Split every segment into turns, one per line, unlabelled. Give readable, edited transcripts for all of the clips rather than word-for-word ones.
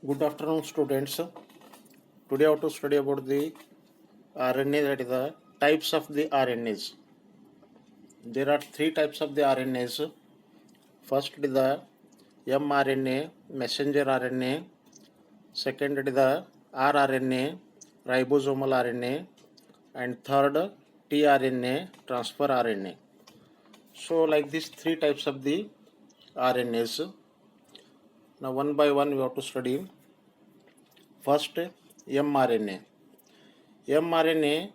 Good afternoon, students. Today, I have to study about the RNA, that is the types of the RNAs. There are three types of the RNAs. First is the mRNA, messenger RNA. Second is the rRNA, ribosomal RNA. And third, tRNA, transfer RNA. So, like these three types of the RNAs. Now, one by one, we have to study. First, mRNA. mRNA,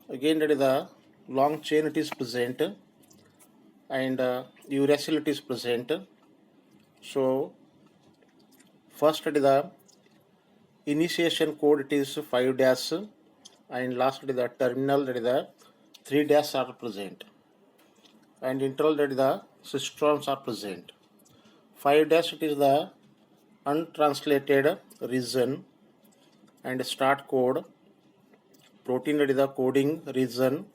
again, that is the long chain it is present, and uracil it is present. So first it is the initiation code, it is 5 dash, and last it is the terminal, that is the 3 dash are present, and internal, that is the cistrons are present. 5 dash it is the untranslated region and start code. Protein, that is the coding region,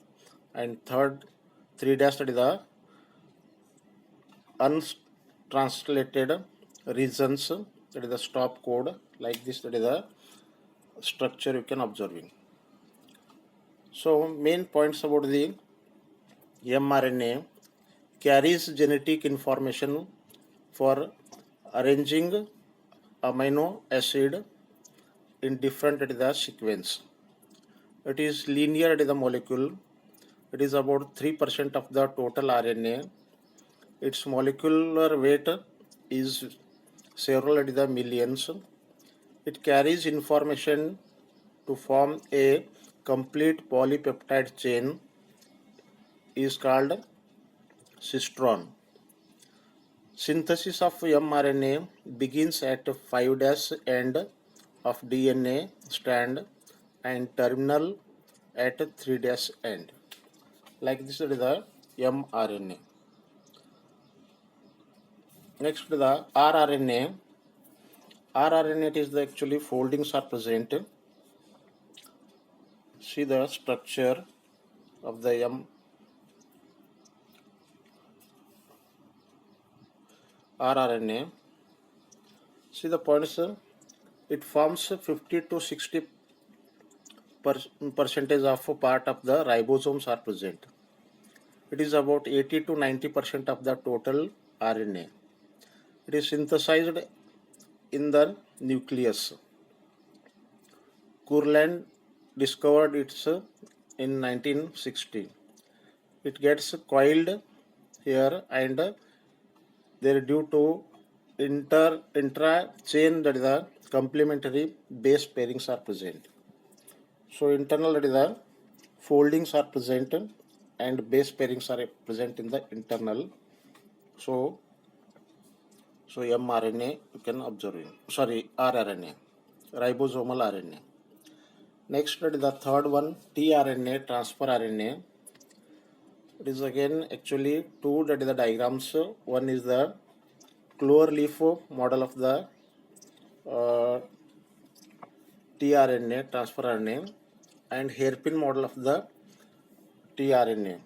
and third 3 dash, that is the untranslated regions, that is the stop code. Like this, that is the structure you can observing. So main points about the mRNA: carries genetic information for arranging amino acid in different, that is the sequence. It is linear, that is the molecule. It is about 3% of the total RNA. Its molecular weight is several, that is the millions. It carries information to form a complete polypeptide chain, is called cistron. Synthesis of mRNA begins at 5' end of DNA strand and terminal at 3' end. Like this is the mRNA. Next, the rRNA. rRNA, it is the actually foldings are present. See the structure of the rRNA. See the points. It forms 50 to 60 percentage of part of the ribosomes are present. It is about 80 to 90% of the total RNA. It is synthesized in the nucleus. Kurland discovered it in 1960. It gets coiled here, and there due to intra chain, that is the complementary base pairings are present. So internal, that is the foldings are present and base pairings are present in the internal. So mRNA you can observe. rRNA, ribosomal RNA. Next, that is the third one, tRNA, transfer RNA. It is again actually two, that is the diagrams. One is the clover leaf model of the tRNA, transfer RNA, and hairpin model of the tRNA.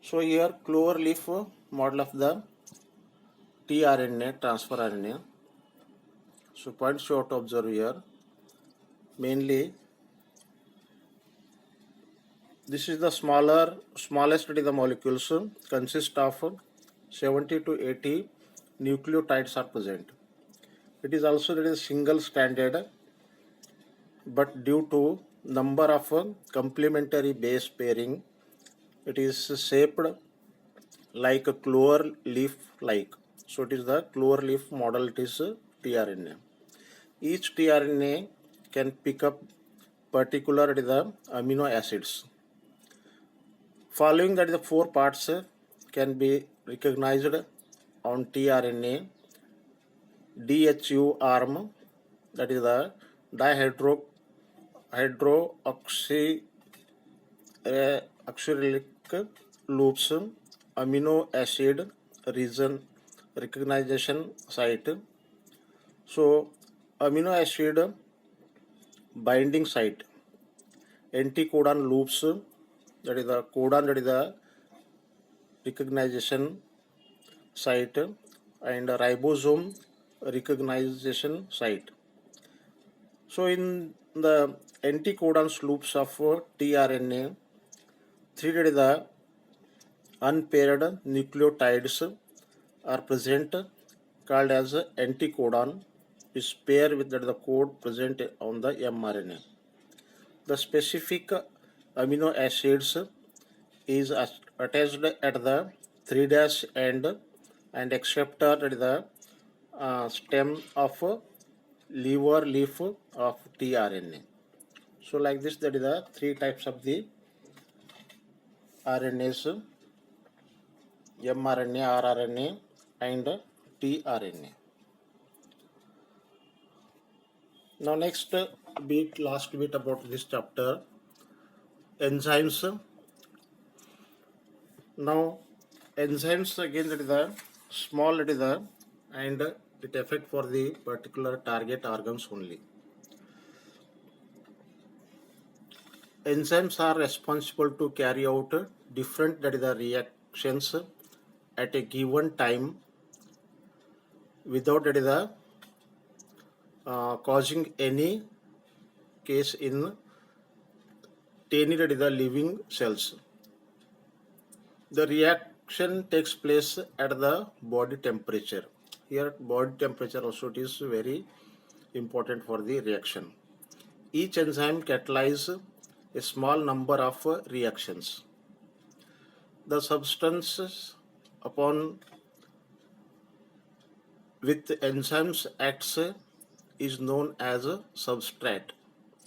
So here clover leaf model of the tRNA, transfer RNA. So points you have to observe here. Mainly, this is the smallest, that is the molecules consist of 70 to 80 nucleotides are present. It is also, that is single stranded, but due to number of complementary base pairing, it is shaped like a clover leaf like. So it is the clover leaf model, it is tRNA. Each tRNA can pick up particular, that is the amino acids. Following, that is the 4 parts can be recognized on tRNA. DHU arm, that is the dihydroxyribonucleic loops, amino acid region recognition site. So amino acid binding site, anticodon loops, that is the codon, that is the recognition site, and ribosome recognition site. So in the anticodon loops of tRNA, three the unpaired nucleotides are present called as anticodon is paired with the code present on the mRNA. The specific amino acids is attached at the 3' end and accepted at the stem of lever leaf of tRNA. So like this, that is the three types of the RNAs: mRNA, rRNA and tRNA. Now next last bit about this chapter, enzymes. Now enzymes again, that is the small, that is the, and it affect for the particular target organs only. Enzymes are responsible to carry out different, that is the reactions at a given time without, that is the causing any case in tiny, that is the living cells. The reaction takes place at the body temperature. Here body temperature also is very important for the reaction. Each enzyme catalyzes a small number of reactions. The substances upon with enzymes acts is known as a substrate.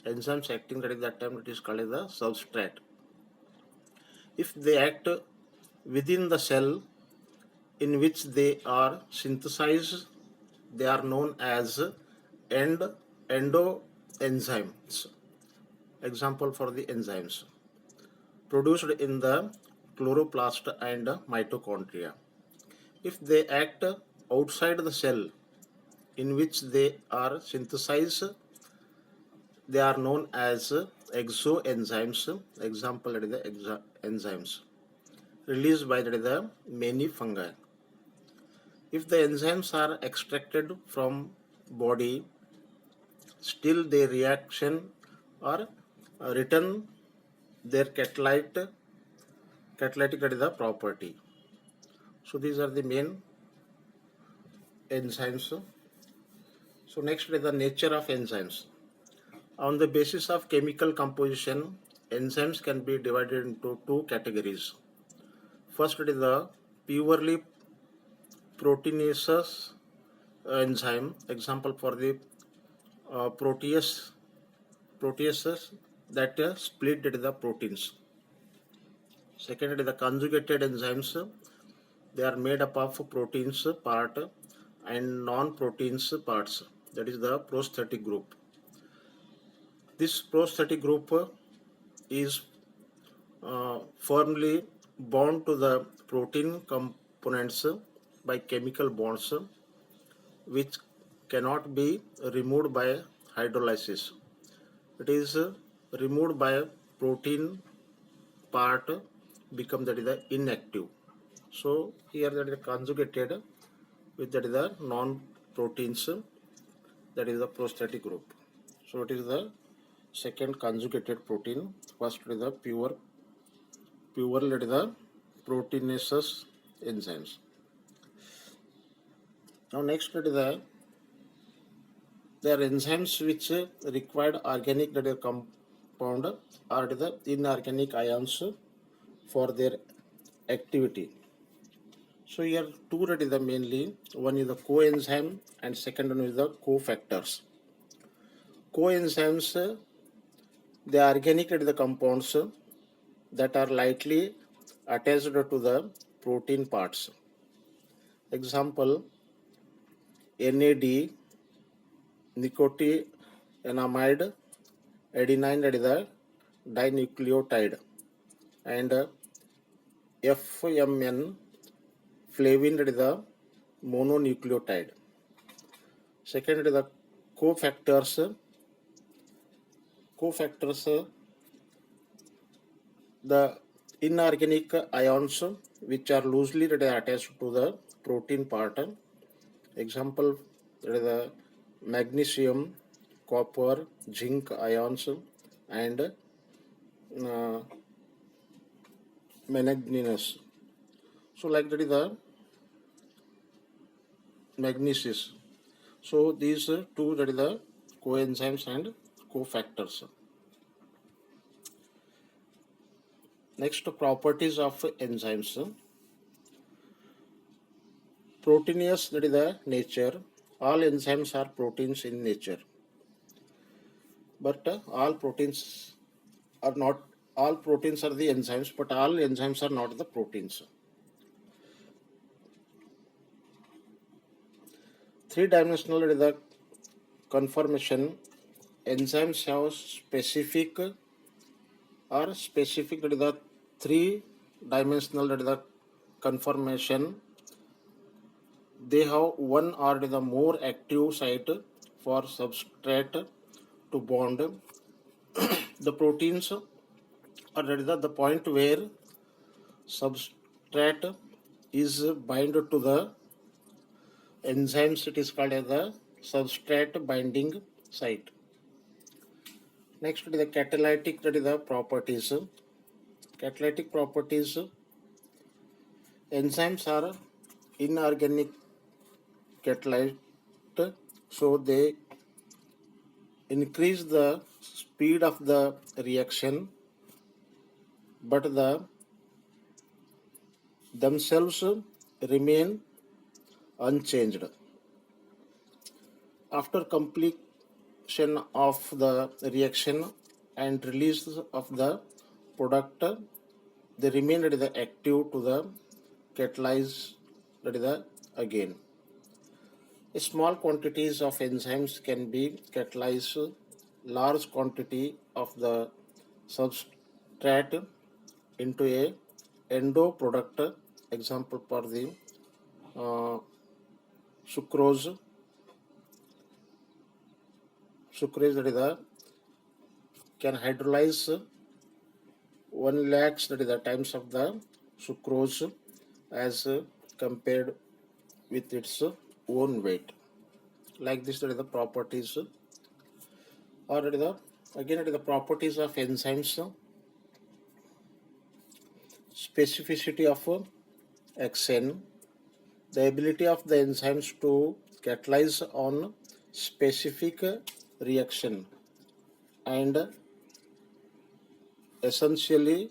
Enzymes acting at that time, it is called as the substrate. If they act within the cell in which they are synthesized, they are known as endoenzymes. Example for the enzymes produced in the chloroplast and mitochondria. If they act outside the cell in which they are synthesized, they are known as exoenzymes. Example is the enzymes released by the many fungi. If the enzymes are extracted from body, still their reaction or return their catalytic property. So these are the main enzymes. So next is the nature of enzymes. On the basis of chemical composition, enzymes can be divided into two categories. First, it is the purely proteinaceous enzyme. Example for the proteases that split into the proteins. Second, it is the conjugated enzymes. They are made up of proteins part and non-proteins parts. That is the prosthetic group. This prosthetic group is firmly bound to the protein components by chemical bonds, which cannot be removed by hydrolysis. It is removed by protein part become, that is the inactive. So here that is conjugated with, that is the non-proteins, that is the prosthetic group. So it is the second conjugated protein. First is the pure that is the proteinaceous enzymes. Now next is there are enzymes which required organic, that is compound, or the inorganic ions for their activity. So here two, that is the mainly, one is the coenzyme and second one is the cofactors. Coenzymes, they are organic, that is the compounds that are lightly attached to the protein parts. Example, NAD, nicotinamide adenine, that is the dinucleotide, and FMN, flavin, that is the mononucleotide. Second is the cofactors. The inorganic ions which are loosely attached to the protein part. Example that is the magnesium, copper, zinc ions, and manganese. So like that is the magnesium. So these two, that is the coenzymes and cofactors. Next, properties of enzymes. Proteinous, that is the nature. All enzymes are proteins in nature, but all proteins are not. All proteins are the enzymes, but all enzymes are not the proteins. Three-dimensional, that is the conformation. Enzymes have specific that is the three-dimensional, that is the conformation. They have one or the more active site for substrate to bond. The proteins are the point where substrate is bind to the enzymes. It is called as the substrate binding site. Next, the catalytic, that is the properties. Catalytic properties. Enzymes are inorganic catalyte, so they increase the speed of the reaction, but themselves remain unchanged. After completion of the reaction and release of the product, they remain active to the catalyze, that is the again. Small quantities of enzymes can be catalyzed. Large quantity of the substrate into a endo product. Example for the sucrose. Sucrase, that is the can hydrolyze 1 lakhs, that is the times of the sucrose as compared with its own weight. Like this, that is the properties, or it is the again it is the properties of enzymes. Specificity of XN, the ability of the enzymes to catalyze on specific reaction, and essentially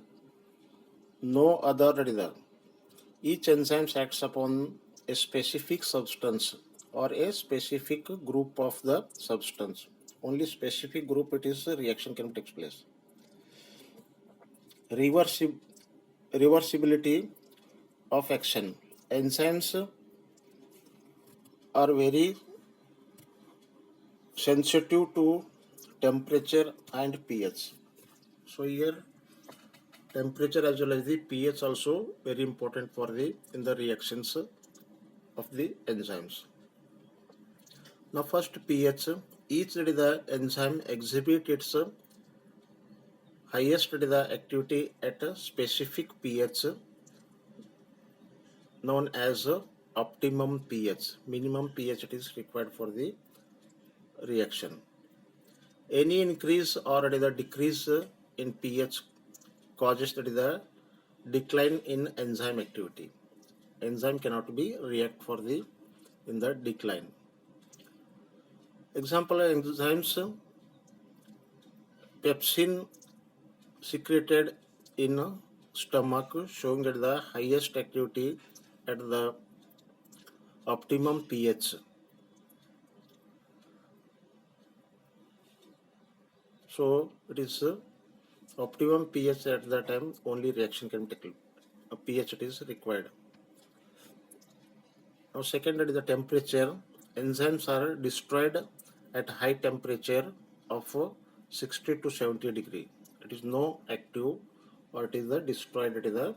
no other, that is the each enzyme acts upon a specific substance or a specific group of the substance. Only specific group it is reaction can take place. Reversibility of action. Enzymes are very sensitive to temperature and pH. So here temperature as well as the pH also very important for the in the reactions of the enzymes. Now first pH. Each, that is the enzyme exhibit its highest, that is the activity at a specific pH known as optimum pH. Minimum pH it is required for the reaction. Any increase or that is the decrease in pH causes, that is the decline in enzyme activity. Enzyme cannot be react for the in the decline. Example enzymes, pepsin secreted in stomach, showing that the highest activity at the optimum pH. So it is optimum pH at that time only reaction can take a pH it is required. Now second, that is the temperature. Enzymes are destroyed at high temperature of 60 to 70 degree. It is no active, or it is the destroyed, it is the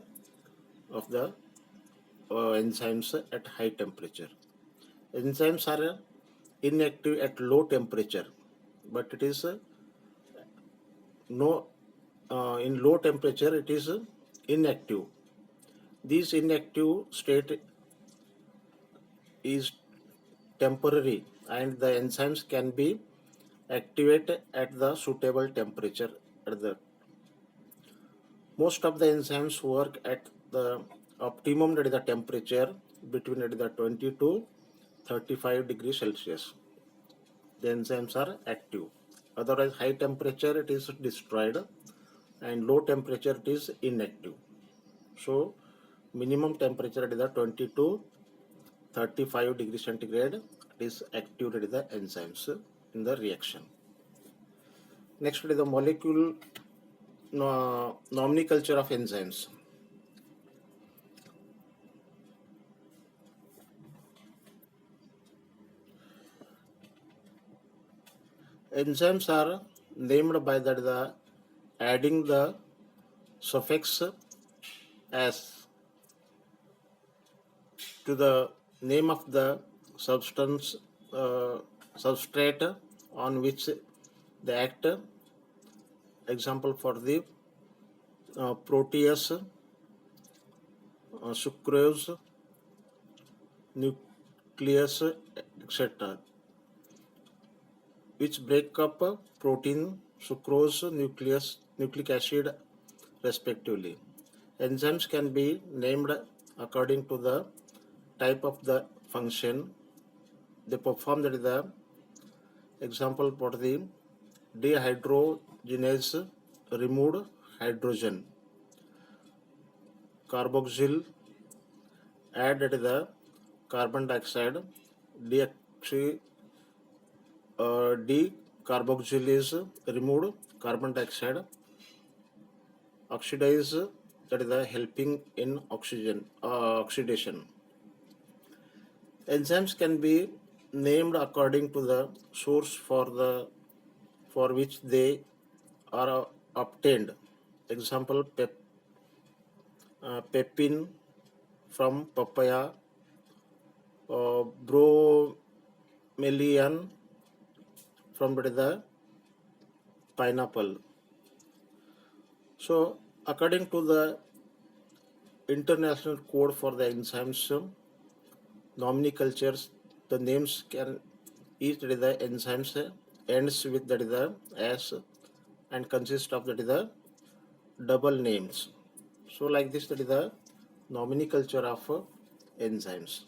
of the enzymes at high temperature. Enzymes are inactive at low temperature, but it is no in low temperature it is inactive. This inactive state is temporary and the enzymes can be activated at the suitable temperature. Most of the enzymes work at the optimum, that is the temperature between the 20 to 35 degrees Celsius. The enzymes are active. Otherwise, high temperature it is destroyed, and low temperature it is inactive. So, minimum temperature is the 20 to 35 degrees centigrade. It is activated the enzymes in the reaction. Next is the molecule nomenclature of enzymes. Enzymes are named by the adding the suffix as to the name of the substance substrate on which they act. Example for the protease, sucrose, nucleus, etc., which break up protein, sucrose, nucleic acid respectively. Enzymes can be named according to the type of the function they perform. That is the example for the dehydrogenase, removed hydrogen, carboxyl, add the carbon dioxide, decarboxylase, removed carbon dioxide, oxidize, that is the helping in oxidation. Enzymes can be named according to the source for which they are obtained. Example, pepin from papaya, bromelain from the pineapple. So, according to the International Code for the Enzymes nomenclatures, the names can each the enzymes ends with the S and consist of the double names. So, like this, that is the nomenclature of enzymes.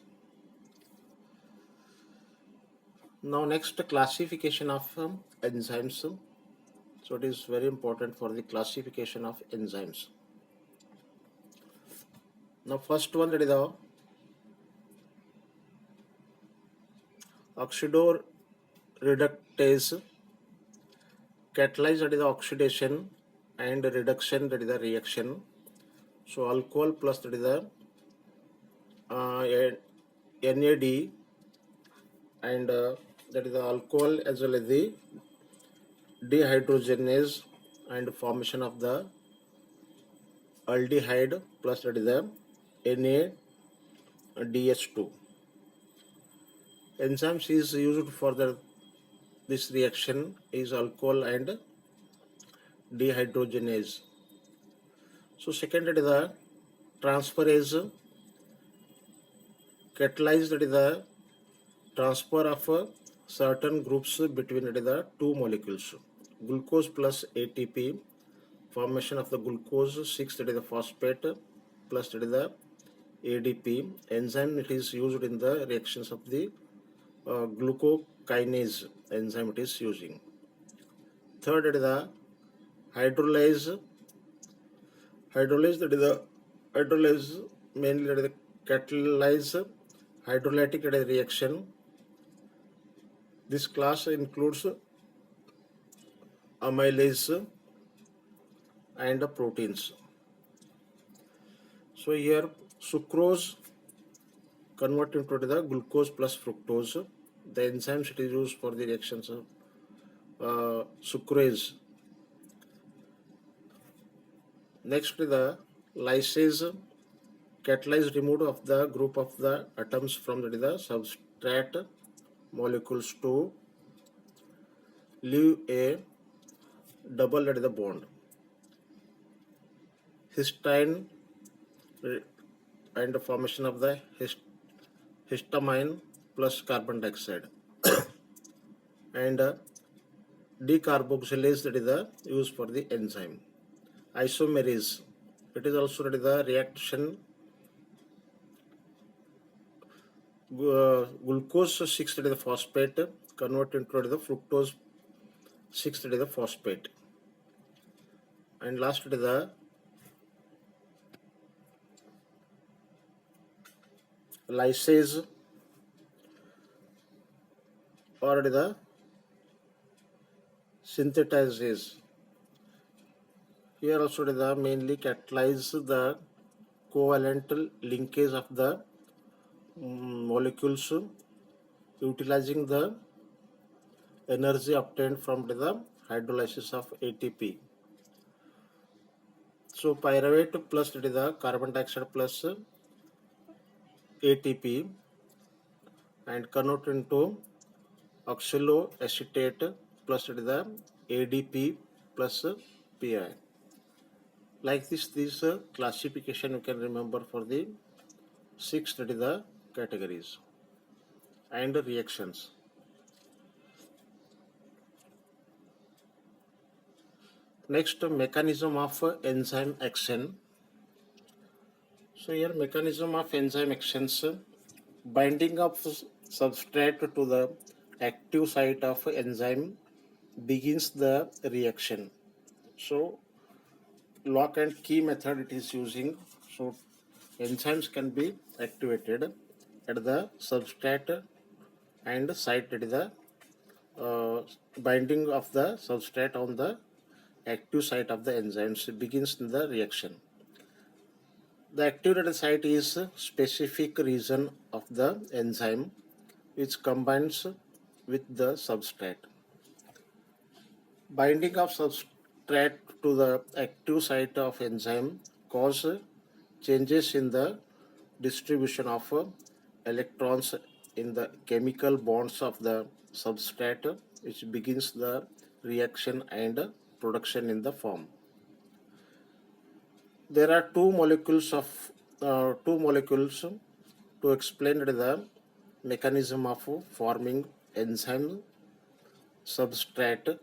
Now, next, classification of enzymes. So, it is very important for the classification of enzymes. Now, first one, that is the oxidoreductase, catalyze, that is the oxidation, and reduction, that is the reaction. So, alcohol plus that is the NAD, and that is the alcohol as well as the dehydrogenase and formation of the aldehyde plus that is the NADH2. Enzymes is used for this reaction is alcohol and dehydrogenase. So second, that is the transferase, catalyze, that is the transfer of certain groups between the two molecules. Glucose plus ATP, formation of the glucose 6, that is the phosphate plus that is the ADP. Enzyme it is used in the reactions of the glucokinase enzyme it is using. Third, that is the hydrolyze. Hydrolyze, that is the hydrolyze mainly that is the catalyze hydrolytic reaction. This class includes amylase and proteins. So here sucrose convert into the glucose plus fructose. The enzymes it is used for the reactions of sucrase. Next, the lysase, catalyze removal of the group of the atoms from the substrate molecules to leave a double that is the bond. Histine and the formation of the histamine plus carbon dioxide. and decarboxylase, that is the use for the enzyme. Isomerase, it is also that is the reaction glucose 6, that is the phosphate, convert into the fructose 6, that is the phosphate. And last, that is the lysase, or it is the synthetase. Here also it is the mainly catalyze the covalent linkage of the molecules, utilizing the energy obtained from the hydrolysis of ATP. So pyruvate plus, it is the carbon dioxide plus ATP, and convert into oxaloacetate plus, it is the ADP plus PI. Like this classification you can remember for the 6, that is the categories and reactions. Next, mechanism of enzyme action. So here mechanism of enzyme actions: binding of substrate to the active site of enzyme begins the reaction. So lock and key method it is using. So enzymes can be activated at the substrate and site, that is the binding of the substrate on the active site of the enzymes begins the reaction. The activated site is specific region of the enzyme which combines with the substrate. Binding of substrate to the active site of enzyme cause changes in the distribution of electrons in the chemical bonds of the substrate, which begins the reaction and production in the form. There are two molecules to explain the mechanism of forming enzyme substrate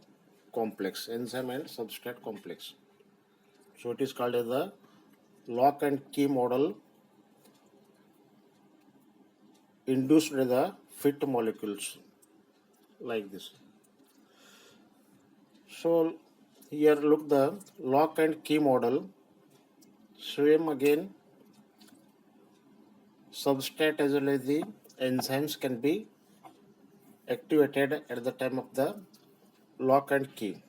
complex, enzyme and substrate complex. So it is called as the lock and key model induced by the fit molecules, like this. So here look the lock and key model. Same again, substrate as well as the enzymes can be activated at the time of the lock and key.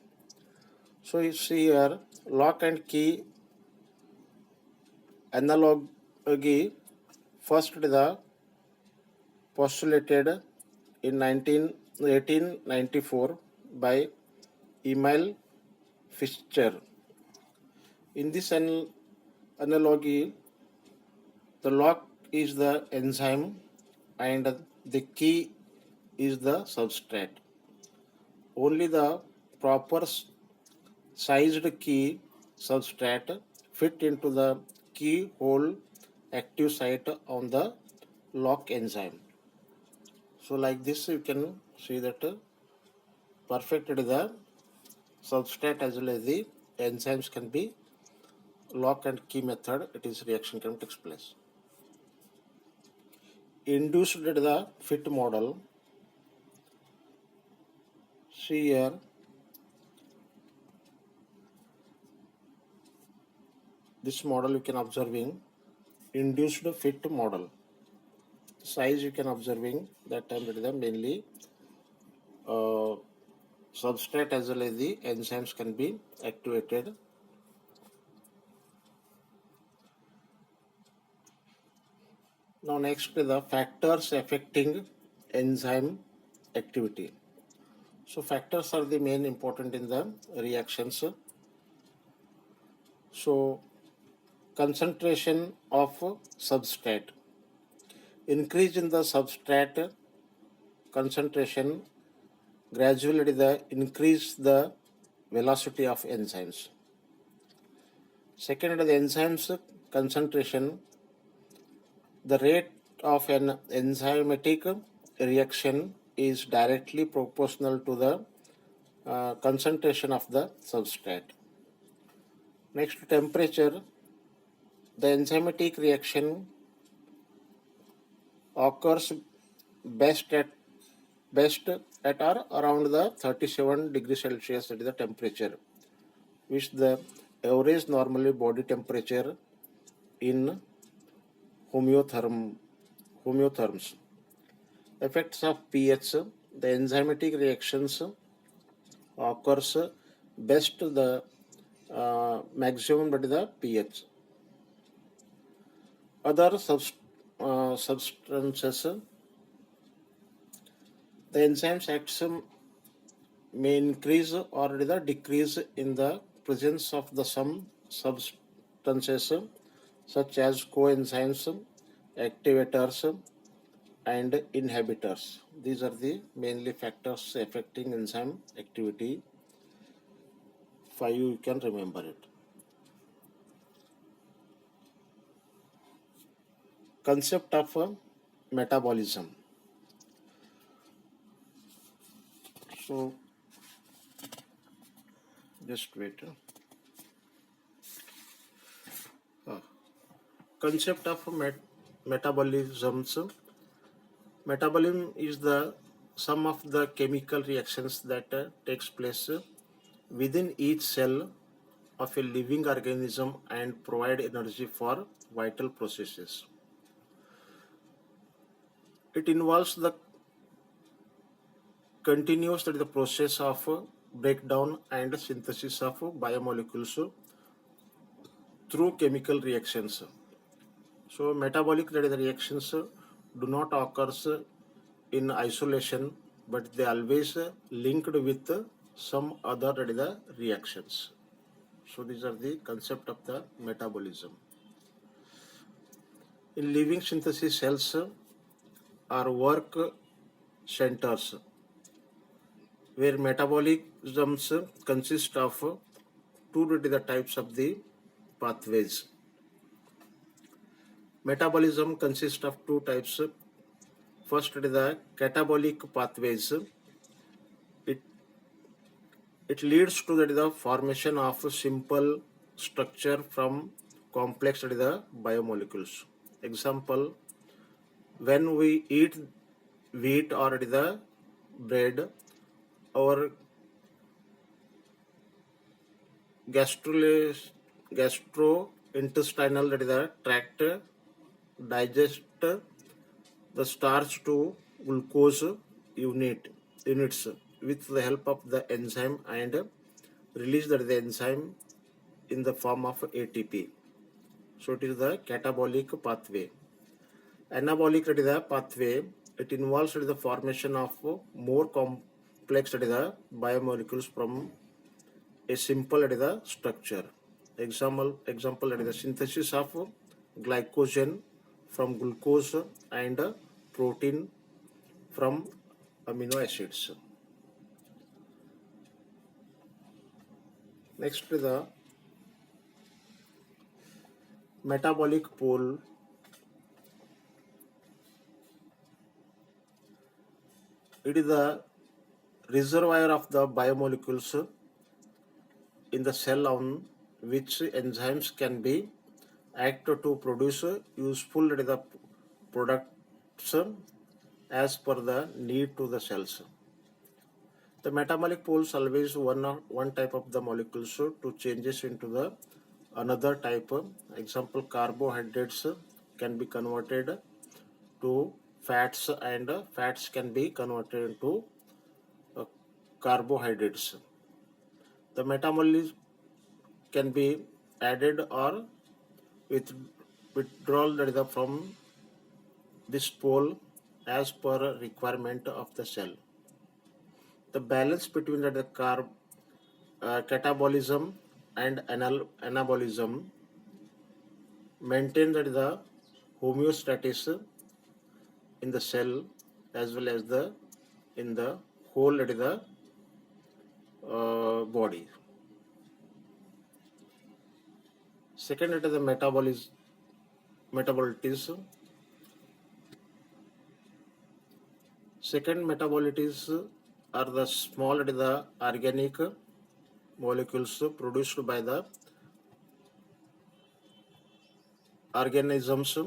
So you see here lock and key analogy first the postulated in 1894 by Emil Fischer. In this analogy, the lock is the enzyme and the key is the substrate. Only the proper sized key substrate fit into the keyhole active site on the lock enzyme. So like this you can see that perfected the substrate as well as the enzymes can be lock and key method, it is reaction can take place. Induced the fit model. See here this model you can observing induced fit model. Size you can observing that time that is mainly substrate as well as the enzymes can be activated. Now next is the factors affecting enzyme activity. So factors are the main important in the reactions. So concentration of substrate. Increase in the substrate concentration gradually the increase the velocity of enzymes. Second, the enzymes concentration, the rate of an enzymatic reaction is directly proportional to the concentration of the substrate. Next, temperature. The enzymatic reaction occurs best at best at or around the 37 degrees Celsius, that is the temperature, which the average normally body temperature in homeotherms. Effects of pH. The enzymatic reactions occurs best the maximum, that is the pH. Other substances, the enzymes acts may increase or the decrease in the presence of the some substances such as coenzymes, activators, and inhibitors. These are the mainly factors affecting enzyme activity. 5, you can remember it. Concept of metabolism. So just wait. Concept of metabolisms. Metabolism is the sum of the chemical reactions that takes place within each cell of a living organism and provide energy for vital processes. It involves the continuous the process of breakdown and synthesis of biomolecules through chemical reactions. So metabolic reactions do not occur in isolation, but they always linked with some other reactions. So these are the concept of the metabolism. In living synthesis, cells are work centers where metabolisms consist of two types of the pathways. Metabolism consists of two types. First, the catabolic pathways. It leads to the formation of simple structure from complex the biomolecules. Example, when we eat wheat or the bread, our gastrointestinal tract digest the starch to glucose units with the help of the enzyme and release the enzyme in the form of ATP. So it is the catabolic pathway. Anabolic pathway, it involves the formation of more complex biomolecules from a simple structure. Example the synthesis of glycogen from glucose and protein from amino acids. Next, the metabolic pole. It is the reservoir of the biomolecules in the cell on which enzymes can be acted to produce useful products as per the need to the cells. The metabolic poles always one type of the molecules to changes into the another type. Example, carbohydrates can be converted to fats and fats can be converted into carbohydrates. The metabolism can be added or withdrawal from this pole as per requirement of the cell. The balance between the catabolism and anabolism maintain the homeostasis in the cell as well as in the whole body. Second, it is the metabolites. Second metabolites are the small the organic molecules produced by the organisms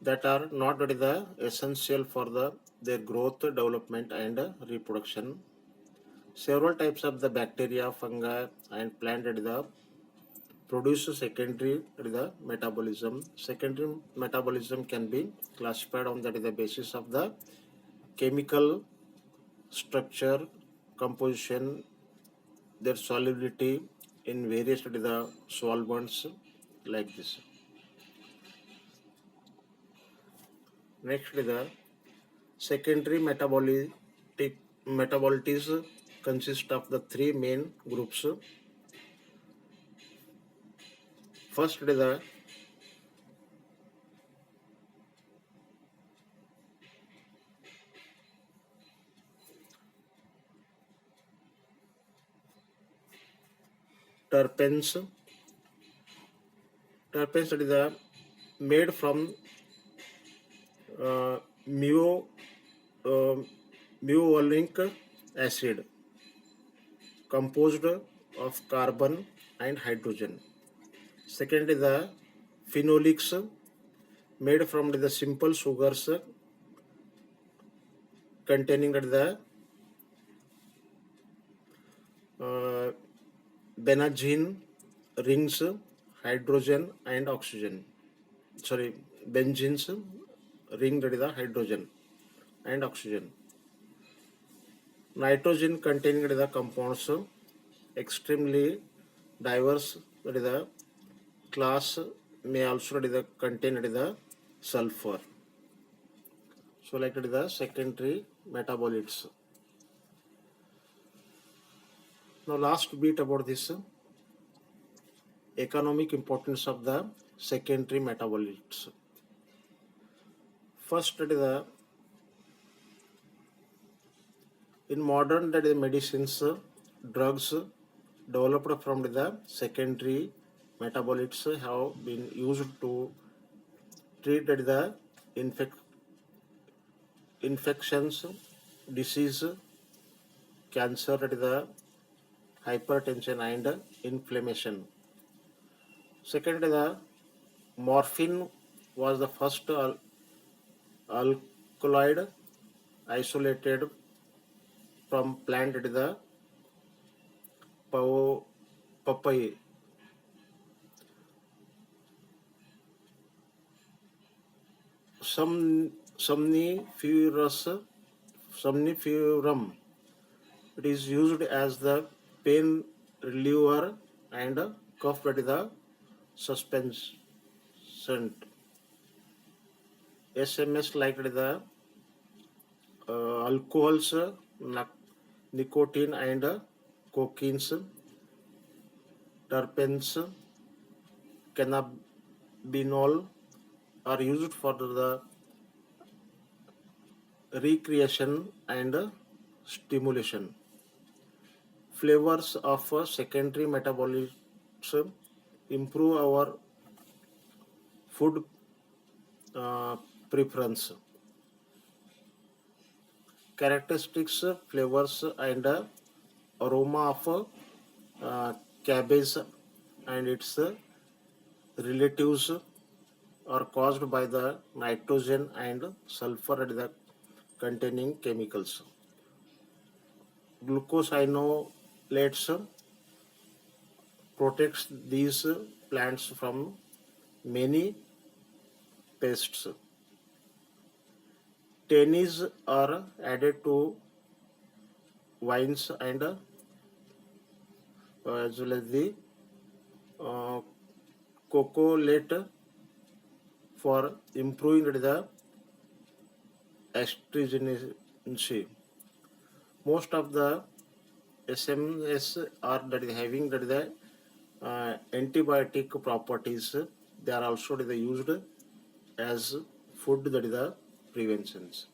that are not the essential for their growth, development and reproduction. Several types of the bacteria, fungi and plant the produce secondary the metabolism. Secondary metabolism can be classified on the basis of the chemical structure, composition, their solubility in various the solvents like this. Next the secondary metabolites consist of the three main groups. First the terpenes. Terpenes is the made from uh, mu uh, muolinic acid composed of carbon and hydrogen. Second is the phenolics made from the simple sugars containing the benzene rings, hydrogen and oxygen. Sorry, benzenes ring that is the hydrogen and oxygen. Nitrogen containing the compounds extremely diverse that is the class may also that is the contain the sulfur. So like that is the secondary metabolites. Now last bit about this economic importance of the secondary metabolites. First that is the in modern that is medicines, drugs developed from the secondary metabolites have been used to treat the infections, disease, cancer, the hypertension and inflammation. Second, the morphine was the first alkaloid isolated from plant the papaya. Somniferum. It is used as the pain reliever and cough that is the suspension. SMS like the alcohols, nicotine and cocaines, terpenes, cannabinol are used for the recreation and stimulation. Flavors of secondary metabolism improve our food preference. Characteristics, flavors and aroma of cabbage and its relatives are caused by the nitrogen and sulfur and the containing chemicals. Glucosinolates protects these plants from many pests. Tannies are added to wines and as well as the cocoa for improving the astringency. Most of the SMS are that is having that is the antibiotic properties. They are also that is used as food that is the preventions.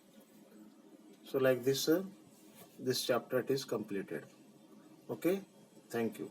So like this, this chapter is completed. Okay, thank you.